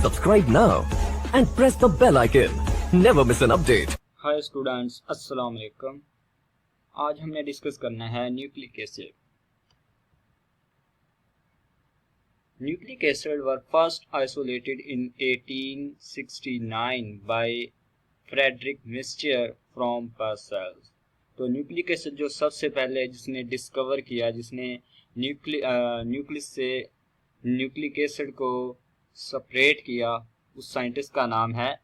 Subscribe now and press the bell icon. Never miss an update. Hi students, अस्सलाम वालेकुम। आज हमने discuss करना है nucleic acid. Nucleic acid were first isolated in 1869 by Friedrich Miescher from pus cells. तो nucleic acid जो सबसे पहले जिसने डिस्कवर किया, जिसने न्यूक्लियस से न्यूक्लिक एसिड को सेपरेट किया, उस साइंटिस्ट का नाम है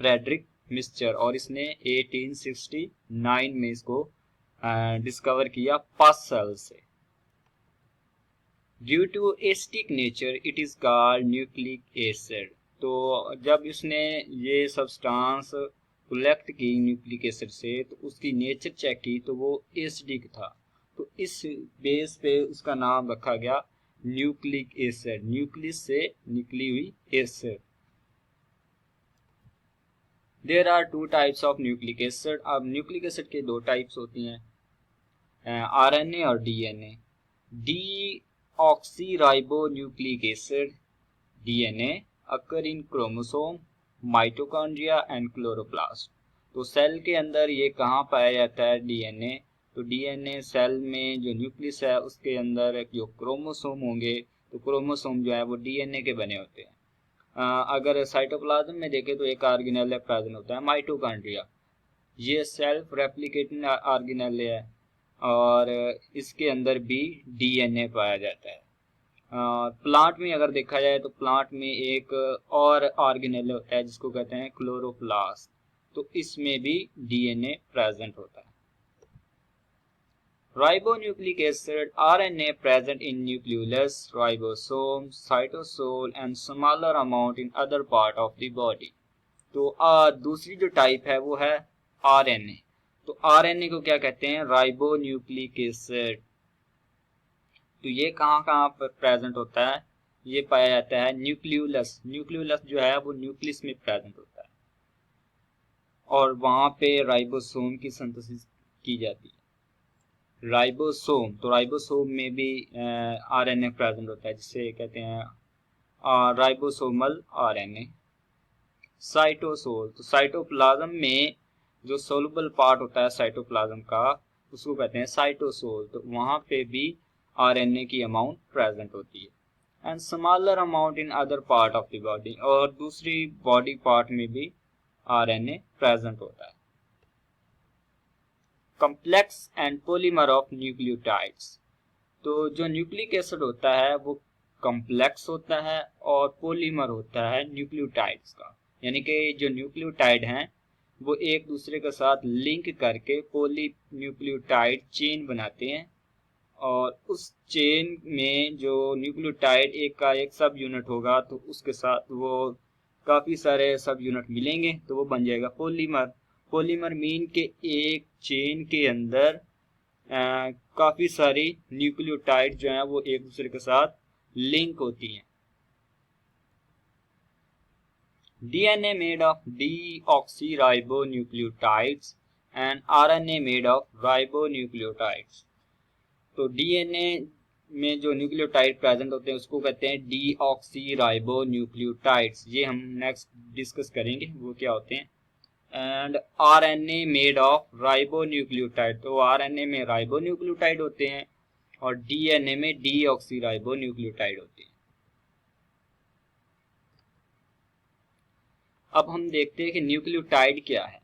फ्रेडरिक मिस्चर और इसने 1869 में इसको डिस्कवर किया पासेल से। Due to acidic nature it is called nucleic acid. तो जब इसने ये सब्सटेंस कलेक्ट की न्यूक्लिक एसिड से, तो उसकी नेचर चेक की तो वो एसिडिक था, तो इस बेस पे उसका नाम रखा गया न्यूक्लिक एसिड, न्यूक्लियस से निकली हुई acid. There are two types of nucleic acid. अब न्यूक्लिक एसिड के दो टाइप्स होती हैं, आरएनए और DNA. Deoxyribonucleic acid DNA occur in chromosome, mitochondria and chloroplast. तो सेल के अंदर ये कहाँ पाया जाता है? डीएनए। तो डीएनए सेल में जो न्यूक्लियस है उसके अंदर जो क्रोमोसोम होंगे, तो क्रोमोसोम जो है वो डीएनए के बने होते हैं। अगर साइटोप्लाज्म में देखें तो एक ऑर्गेनेल प्रेजेंट होता है माइटोकॉन्ड्रिया, ये सेल्फ रेप्लिकेटिंग ऑर्गेनेल है और इसके अंदर भी डीएनए पाया जाता है। प्लांट में अगर देखा जाए तो प्लांट में एक और ऑर्गेनेल होता है जिसको कहते हैं क्लोरोप्लास्ट, तो इसमें भी डीएनए प्रेजेंट होता है। Ribonucleic acid RNA present in nucleus, ribosome, cytosol and smaller amount in other part of the body। तो दूसरी जो टाइप है वो है आरएनए। तो आरएनए को क्या कहते हैं? Ribonucleic acid. तो ये कहाँ कहाँ पर प्रेजेंट होता है? ये पाया जाता है न्यूक्लियोलस। न्यूक्लियोलस जो है वो न्यूक्लियस में प्रेजेंट होता है और वहां पे राइबोसोम की सिंथेसिस की जाती है। राइबोसोम, तो राइबोसोम में भी आरएनए प्रेजेंट होता है जिसे कहते हैं राइबोसोमल आरएनए। साइटोसोल, तो साइटोप्लाज्म में जो सोलुबल पार्ट होता है साइटोप्लाज्म का उसको कहते हैं साइटोसोल, तो वहां पे भी आरएनए की अमाउंट प्रेजेंट होती है। And smaller amount in other part of the body, और दूसरी बॉडी पार्ट में भी आरएनए प्रेजेंट होता है। Complex and polymer of nucleotides. तो जो न्यूक्लिक एसिड होता है वो कॉम्प्लेक्स होता है और पॉलीमर होता है न्यूक्लियोटाइड्स का, यानी कि जो न्यूक्लियोटाइड हैं वो एक दूसरे के साथ लिंक करके पॉली न्यूक्लियोटाइड चेन बनाते हैं और उस चेन में जो न्यूक्लियोटाइड एक का एक सब यूनिट होगा तो उसके साथ वो काफ़ी सारे सब यूनिट मिलेंगे तो वो बन जाएगा पॉलीमर। पॉलीमर मीन के एक चेन के अंदर काफ़ी सारी न्यूक्लियोटाइड जो हैं वो एक दूसरे के साथ लिंक होती हैं। DNA made of deoxyribonucleotides and RNA made of ribonucleotides। तो डीएनए में जो न्यूक्लियोटाइड प्रेजेंट होते हैं उसको कहते हैं डीऑक्सीराइबोन्यूक्लियोटाइड्स। ये हम नेक्स्ट डिस्कस करेंगे वो क्या होते हैं। And RNA made of ribonucleotide, तो आरएनए में राइबोन्यूक्लियोटाइड होते हैं और डीएनए में डीऑक्सीराइबोन्यूक्लियोटाइड होते हैं। अब हम देखते हैं कि न्यूक्लियोटाइड क्या है।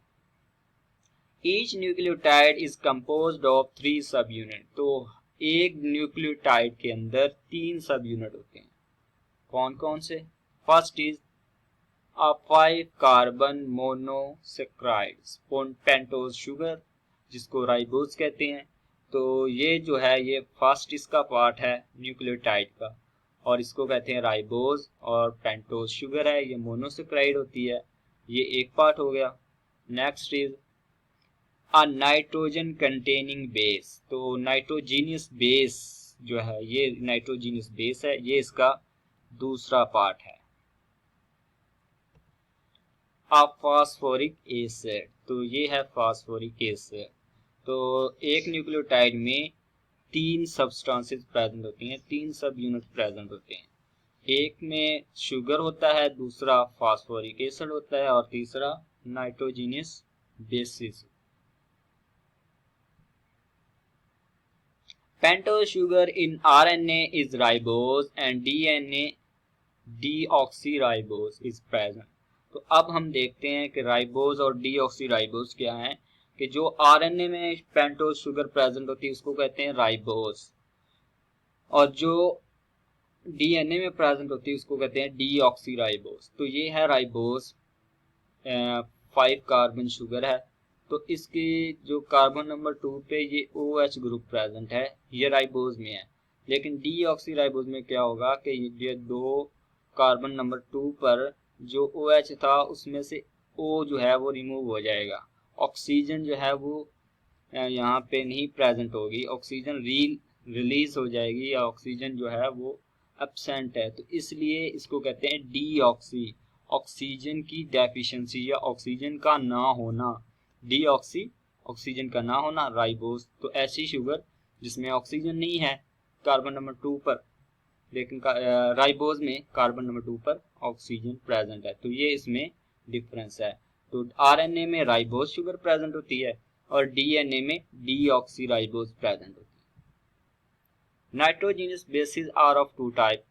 Each nucleotide is composed of 3 सब यूनिट। तो एक न्यूक्लियोटाइड के अंदर 3 सब यूनिट होते हैं। कौन कौन से? First is 5 carbon monosaccharides, pentose sugar जिसको राइबोज कहते हैं। तो ये जो है ये फर्स्ट इसका पार्ट है न्यूक्लियोटाइड का और इसको कहते हैं राइबोज, और पेंटोज शुगर है ये मोनोसेक्राइड होती है, ये एक पार्ट हो गया। Next is a nitrogen containing base. तो नाइट्रोजीनियस बेस जो है ये नाइट्रोजीनियस बेस है, ये इसका दूसरा पार्ट है। अ फास्फोरिक एसिड, तो ये है फास्फोरिक एसिड। तो एक न्यूक्लियोटाइड में 3 सब्सटेंसेस प्रेजेंट होती हैं, 3 सब यूनिट प्रेजेंट होते हैं। एक में शुगर होता है, दूसरा फास्फोरिक एसिड होता है और तीसरा nitrogenous basis. Pentose sugar in RNA is ribose and DNA deoxyribose is present. तो अब हम देखते हैं कि राइबोज और डीऑक्सीराइबोज क्या है। कि जो आरएनए में पेंटोज शुगर प्रेजेंट होती है उसको कहते हैं राइबोज, और जो डीएनए में प्रेजेंट होती है उसको कहते हैं डीऑक्सीराइबोज। तो ये है राइबोज, 5 कार्बन शुगर है। तो इसकी जो कार्बन नंबर 2 पे ये OH ग्रुप प्रेजेंट है, ये राइबोज में है। लेकिन डीऑक्सीराइबोज में क्या होगा कि ये 2 कार्बन नंबर 2 पर जो OH था उसमें से O जो है वो रिमूव हो जाएगा, ऑक्सीजन जो है वो यहाँ पे नहीं प्रेजेंट होगी, ऑक्सीजन रिलीज हो जाएगी या ऑक्सीजन जो है वो एब्सेंट है। तो इसलिए इसको कहते हैं डीऑक्सी, ऑक्सीजन की डेफिशिएंसी या ऑक्सीजन का ना होना। डीऑक्सी ऑक्सीजन का ना होना, राइबोज तो ऐसी शुगर जिसमें ऑक्सीजन नहीं है कार्बन नंबर 2 पर, लेकिन राइबोज में कार्बन नंबर 2 पर ऑक्सीजन प्रेजेंट है। तो ये इसमें डिफरेंस है। तो आरएनए में राइबोज शुगर प्रेजेंट होती है और डीएनए में डीऑक्सीराइबोज प्रेजेंट होती है। Nitrogenous bases are of 2 type.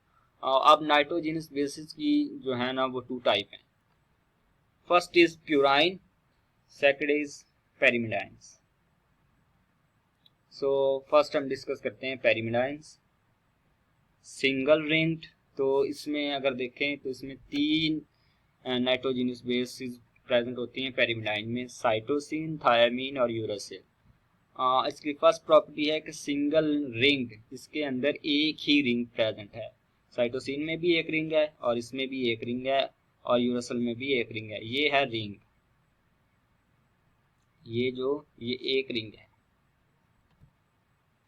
अब नाइट्रोजीनियस बेसिस की जो है ना वो 2 टाइप है। First is purine, second is pyrimidines. So first हम डिस्कस करते हैं पेरिमिडाइंस। सिंगल रिंग्ड, तो इसमें अगर देखें तो इसमें 3 नाइट्रोजीनियस बेसिस प्रेजेंट होती हैं पेरिमिडाइन में, साइटोसिन, थायामीन और यूरासिल। इसकी फर्स्ट प्रॉपर्टी है कि सिंगल रिंग, इसके अंदर एक ही रिंग प्रेजेंट है। साइटोसिन में भी एक रिंग है और इसमें भी एक रिंग है और यूरासिल में भी एक रिंग है। ये है रिंग, ये एक रिंग है।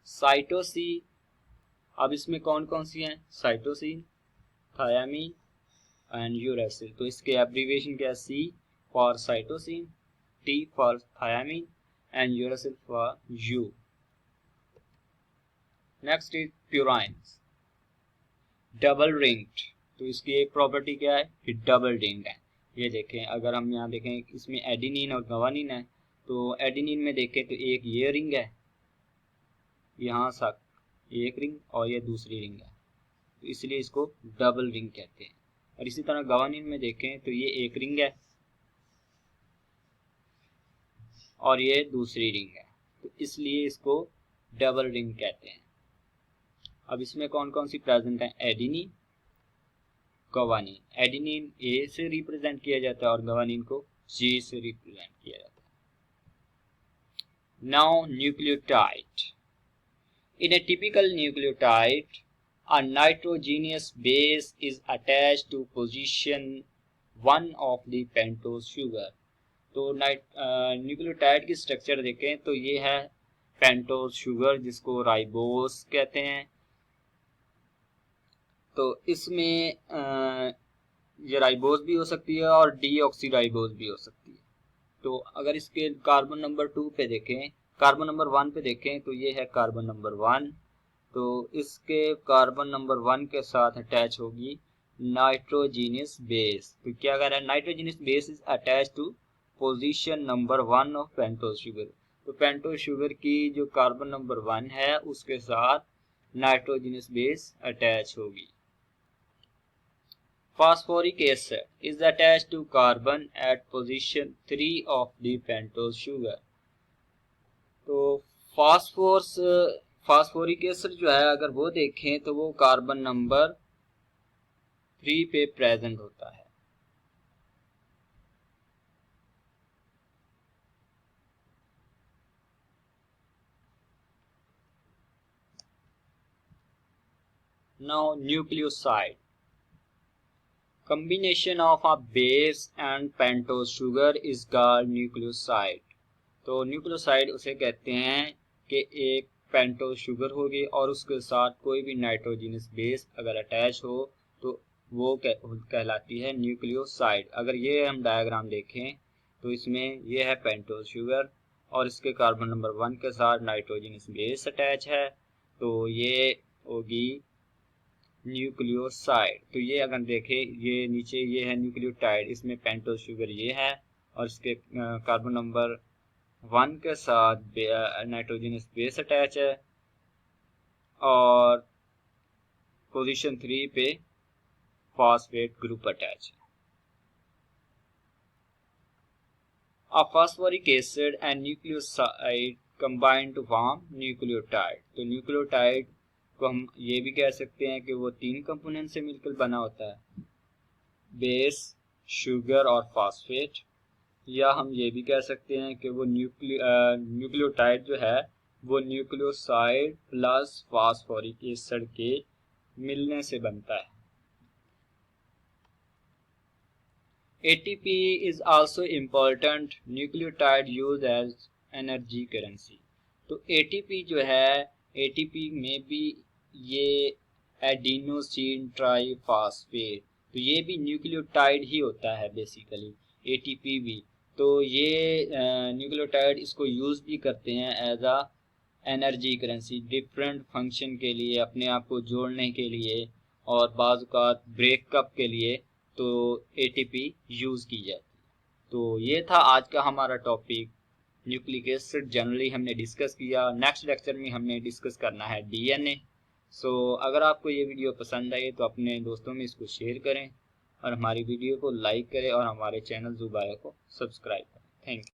साइटोसिन, अब इसमें कौन कौन सी हैं? Cytosine, thymine and uracil. तो इसके एब्रीविएशन क्या है? C for cytosine, T for thymine and uracil for U। Next is purines, double ringed. तो इसकी एक प्रॉपर्टी क्या है कि डबल रिंग्ड है। ये देखें, अगर हम यहाँ देखें इसमें एडिनिन और गवानिन है, तो एडिनिन में देखें तो एक ये रिंग है, यहाँ तक एक रिंग और ये दूसरी रिंग है, तो इसलिए इसको डबल रिंग कहते हैं। और इसी तरह गवानिन में देखें तो ये एक रिंग है और ये दूसरी रिंग है, तो इसलिए इसको डबल रिंग कहते हैं। अब इसमें कौन कौन सी प्रेजेंट है? एडिनिन, गवानिन। एडिनिन A से रिप्रेजेंट किया जाता है और गवानिन को G से रिप्रेजेंट किया जाता है। Now nucleotide. In a typical nucleotide, a nitrogenous base is attached to position 1 of the pentose sugar। तो न्यूक्लियोटाइड की स्ट्रक्चर देखें तो ये है पेंटोज शुगर, जिसको राइबोस कहते हैं। तो इसमें ये राइबोस भी हो सकती है और डीऑक्सीराइबोस भी हो सकती है। तो अगर इसके कार्बन नंबर 2 पे देखें, कार्बन नंबर 1 पे देखें तो ये है कार्बन नंबर 1। तो इसके कार्बन नंबर 1 के साथ अटैच होगी नाइट्रोजीनियस बेस। तो क्या कह रहा है? Nitrogenous base is attach to position number 1 of pentose sugar. तो पेंटोज शुगर की जो कार्बन नंबर 1 है उसके साथ नाइट्रोजीनियस बेस अटैच होगी। Phosphoric acid is attached to carbon at position 3 of the pentose sugar। तो फास्फोरिक एसिड जो है अगर वो देखें तो वो कार्बन नंबर 3 पे प्रेजेंट होता है। Now nucleoside, combination of a base and pentose sugar is called nucleoside। तो न्यूक्लियोसाइड उसे कहते हैं कि एक पेंटोज शुगर होगी और उसके साथ कोई भी नाइट्रोजीनियस बेस अगर अटैच हो तो वो कहलाती है न्यूक्लियोसाइड। अगर ये हम डायग्राम देखें तो इसमें ये है पेंटोज शुगर और इसके कार्बन नंबर 1 के साथ नाइट्रोजीनियस बेस अटैच है, तो ये होगी न्यूक्लियोसाइड। तो ये अगर देखें, ये नीचे ये है न्यूक्लियोटाइड, इसमें पेंटोज शुगर ये है और इसके कार्बन नंबर 1 के साथ नाइट्रोजनस बेस अटैच है और पोजीशन 3 पे फॉस्फेट ग्रुप अटैच है। A phosphoric acid and nucleoside combine to form nucleotide। तो न्यूक्लियोटाइड को हम ये भी कह सकते हैं कि वो 3 कंपोनेंट से मिलकर बना होता है, बेस, शुगर और फॉस्फेट। या हम ये भी कह सकते हैं कि वो न्यूक्लियोटाइड जो है वो न्यूक्लियोसाइड प्लस फॉस्फोरिक एसिड के मिलने से बनता है। ATP is also important nucleotide used as energy currency। तो ATP जो है, ATP में भी ये एडिनोसिन ट्राइफॉस्फेट, तो ये भी न्यूक्लियोटाइड ही होता है बेसिकली, ATP भी। तो ये न्यूक्लियोटाइड इसको यूज़ भी करते हैं एज आ एनर्जी करेंसी, डिफरेंट फंक्शन के लिए, अपने आप को जोड़ने के लिए और बाज़ औक़ात ब्रेकअप के लिए तो ATP यूज़ की जाती है। तो ये था आज का हमारा टॉपिक, न्यूक्लिक एसिड जनरली हमने डिस्कस किया। नेक्स्ट लेक्चर में हमने डिस्कस करना है DNA। सो अगर आपको ये वीडियो पसंद आई तो अपने दोस्तों में इसको शेयर करें और हमारी वीडियो को लाइक करें और हमारे चैनल ज़ुबाया को सब्सक्राइब करें। Thank you.